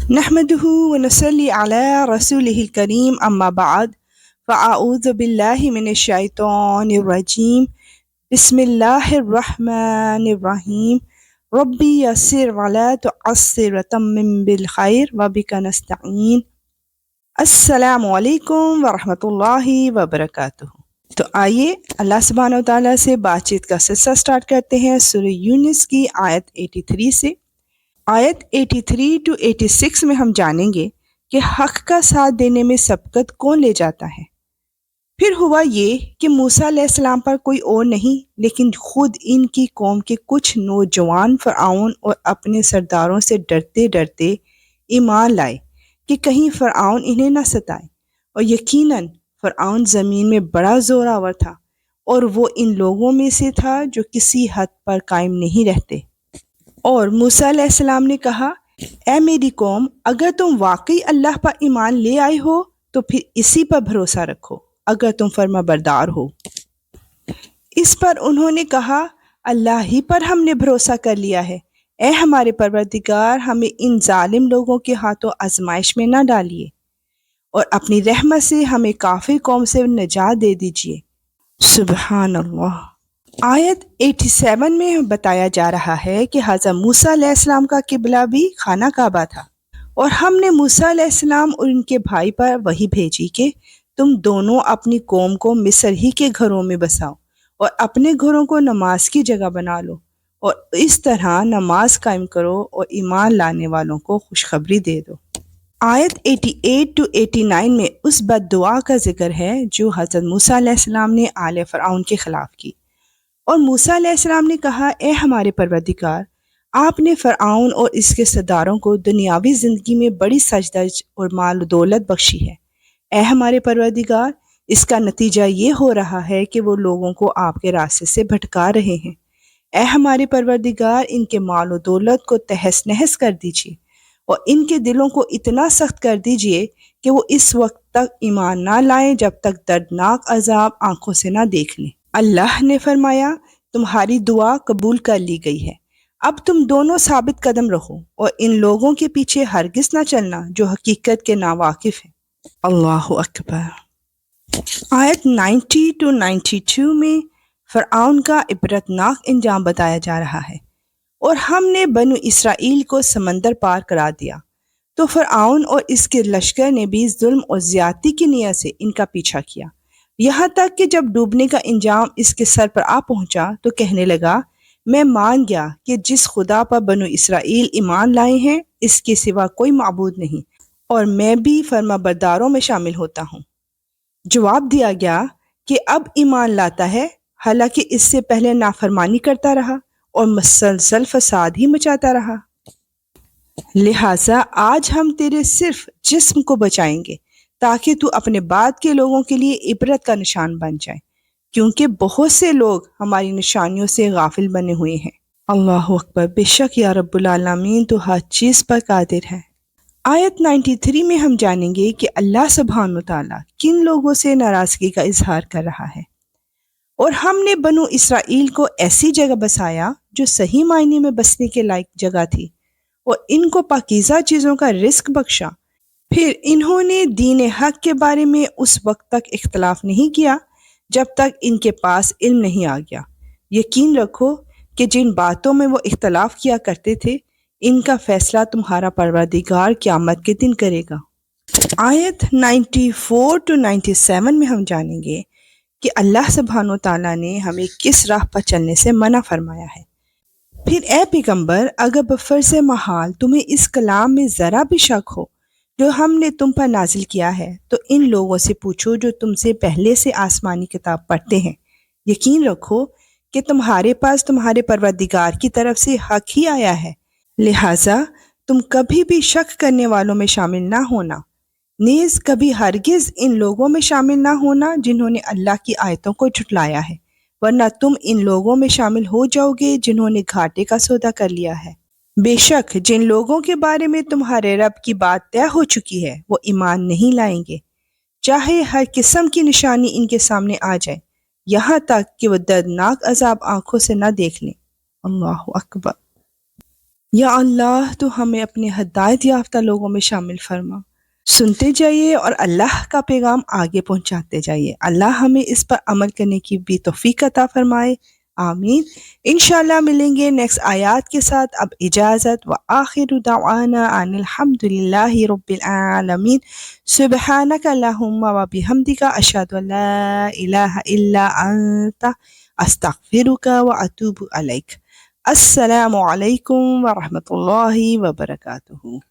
نحمده ونصلي على رسوله الكريم أما بعد فأعوذ بالله من الشيطان الرجيم بسم الله الرحمن الرحيم ربي يسر ولا تعسر وتمم بالخير وبك نستعين السلام علیکم ورحمۃ اللہ وبرکاتہ۔ تو آئیے اللہ سبحانہ و تعالیٰ سے بات چیت کا سلسلہ سٹارٹ کرتے ہیں سورہ یونس کی آیت 83 سے۔ آیت 83 to 86 میں ہم جانیں گے کہ حق کا ساتھ دینے میں سبقت کون لے جاتا ہے۔ پھر ہوا یہ کہ موسیٰ علیہ السلام پر کوئی اور نہیں لیکن خود ان کی قوم کے کچھ نوجوان فرعون اور اپنے سرداروں سے ڈرتے ڈرتے ایمان لائے کہ کہیں فرعون انہیں نہ ستائے، اور یقیناً فرعون زمین میں بڑا زورآور تھا اور وہ ان لوگوں میں سے تھا جو کسی حد پر قائم نہیں رہتے۔ اور موسیٰ علیہ السلام نے کہا، اے میری قوم، اگر تم واقعی اللہ پر ایمان لے آئے ہو تو پھر اسی پر بھروسہ رکھو اگر تم فرما بردار ہو۔ اس پر انہوں نے کہا، اللہ ہی پر ہم نے بھروسہ کر لیا ہے، اے ہمارے پروردگار، ہمیں ان ظالم لوگوں کے ہاتھوں آزمائش میں نہ ڈالیے اور اپنی رحمت سے ہمیں کافر قوم سے نجات دے دیجیے۔ سبحان اللہ۔ آیت 87 میں بتایا جا رہا ہے کہ حضرت موسیٰ علیہ السلام کا قبلہ بھی خانہ کعبہ تھا، اور ہم نے موسیٰ علیہ السلام اور ان کے بھائی پر وحی بھیجی کہ تم دونوں اپنی قوم کو مصر ہی کے گھروں میں بساؤ اور اپنے گھروں کو نماز کی جگہ بنا لو، اور اس طرح نماز قائم کرو اور ایمان لانے والوں کو خوشخبری دے دو۔ آیت 88 to 89 میں اس بد دعا کا ذکر ہے جو حضرت موسیٰ علیہ السلام نے آل فرعون کے خلاف کی، اور موسیٰ علیہ السلام نے کہا، اے ہمارے پروردگار، آپ نے فرعون اور اس کے سرداروں کو دنیاوی زندگی میں بڑی سجدج اور مال و دولت بخشی ہے، اے ہمارے پروردگار، اس کا نتیجہ یہ ہو رہا ہے کہ وہ لوگوں کو آپ کے راستے سے بھٹکا رہے ہیں، اے ہمارے پروردگار، ان کے مال و دولت کو تہس نہس کر دیجیے اور ان کے دلوں کو اتنا سخت کر دیجیے کہ وہ اس وقت تک ایمان نہ لائیں جب تک دردناک عذاب آنکھوں سے نہ دیکھ لیں۔ اللہ نے فرمایا، تمہاری دعا قبول کر لی گئی ہے، اب تم دونوں ثابت قدم رہو اور ان لوگوں کے پیچھے ہرگز نہ چلنا جو حقیقت کے ناواقف ہیں۔ اللہ اکبر۔ آیت 90 to 92 میں فرعون کا عبرتناک انجام بتایا جا رہا ہے، اور ہم نے بنو اسرائیل کو سمندر پار کرا دیا تو فرعون اور اس کے لشکر نے بھی ظلم اور زیادتی کی نیت سے ان کا پیچھا کیا، یہاں تک کہ جب ڈوبنے کا انجام اس کے سر پر آ پہنچا تو کہنے لگا، میں مان گیا کہ جس خدا پر بنو اسرائیل ایمان لائے ہیں اس کے سوا کوئی معبود نہیں، اور میں بھی فرما برداروں میں شامل ہوتا ہوں۔ جواب دیا گیا کہ اب ایمان لاتا ہے، حالانکہ اس سے پہلے نافرمانی کرتا رہا اور مسلسل فساد ہی مچاتا رہا، لہٰذا آج ہم تیرے صرف جسم کو بچائیں گے تاکہ تو اپنے بعد کے لوگوں کے لیے عبرت کا نشان بن جائے، کیونکہ بہت سے لوگ ہماری نشانیوں سے غافل بنے ہوئے ہیں۔ اللہ اکبر۔ بے شک یا رب العالمین تو ہر چیز پر قادر ہے۔ آیت 93 میں ہم جانیں گے کہ اللہ سبحانہ و تعالیٰ کن لوگوں سے ناراضگی کا اظہار کر رہا ہے۔ اور ہم نے بنو اسرائیل کو ایسی جگہ بسایا جو صحیح معنی میں بسنے کے لائق جگہ تھی، اور ان کو پاکیزہ چیزوں کا رزق بخشا۔ پھر انہوں نے دین حق کے بارے میں اس وقت تک اختلاف نہیں کیا جب تک ان کے پاس علم نہیں آ گیا۔ یقین رکھو کہ جن باتوں میں وہ اختلاف کیا کرتے تھے ان کا فیصلہ تمہارا پروردگار قیامت کے دن کرے گا۔ آیت 94 to 97 میں ہم جانیں گے کہ اللہ سبحانہ و تعالیٰ نے ہمیں کس راہ پر چلنے سے منع فرمایا ہے۔ پھر اے پیغمبر، اگر بفرض محال تمہیں اس کلام میں ذرا بھی شک ہو جو ہم نے تم پر نازل کیا ہے تو ان لوگوں سے پوچھو جو تم سے پہلے سے آسمانی کتاب پڑھتے ہیں۔ یقین رکھو کہ تمہارے پاس تمہارے پروردگار کی طرف سے حق ہی آیا ہے، لہٰذا تم کبھی بھی شک کرنے والوں میں شامل نہ ہونا، نیز کبھی ہرگز ان لوگوں میں شامل نہ ہونا جنہوں نے اللہ کی آیتوں کو جھٹلایا ہے، ورنہ تم ان لوگوں میں شامل ہو جاؤ گے جنہوں نے گھاٹے کا سودا کر لیا ہے۔ بے شک جن لوگوں کے بارے میں تمہارے رب کی بات طے ہو چکی ہے وہ ایمان نہیں لائیں گے، چاہے ہر قسم کی نشانی ان کے سامنے آ جائے، یہاں تک کہ وہ دردناک عذاب آنکھوں سے نہ دیکھ لیں۔ اللہ اکبر۔ یا اللہ تو ہمیں اپنے ہدایت یافتہ لوگوں میں شامل فرما۔ سنتے جائیے اور اللہ کا پیغام آگے پہنچاتے جائیے۔ اللہ ہمیں اس پر عمل کرنے کی بھی توفیق عطا فرمائے، آمین۔ انشاءاللہ ملیں گے نیکسٹ آیات کے ساتھ۔ اب اجازت، وآخر دعوانا ان الحمد للہ رب العالمین۔ سبحانک اللہم وبحمدک، اشہد ان لا الہ الا انت، استغفرک واتوب الیک۔ السلام علیکم ورحمۃ اللہ وبرکاتہ۔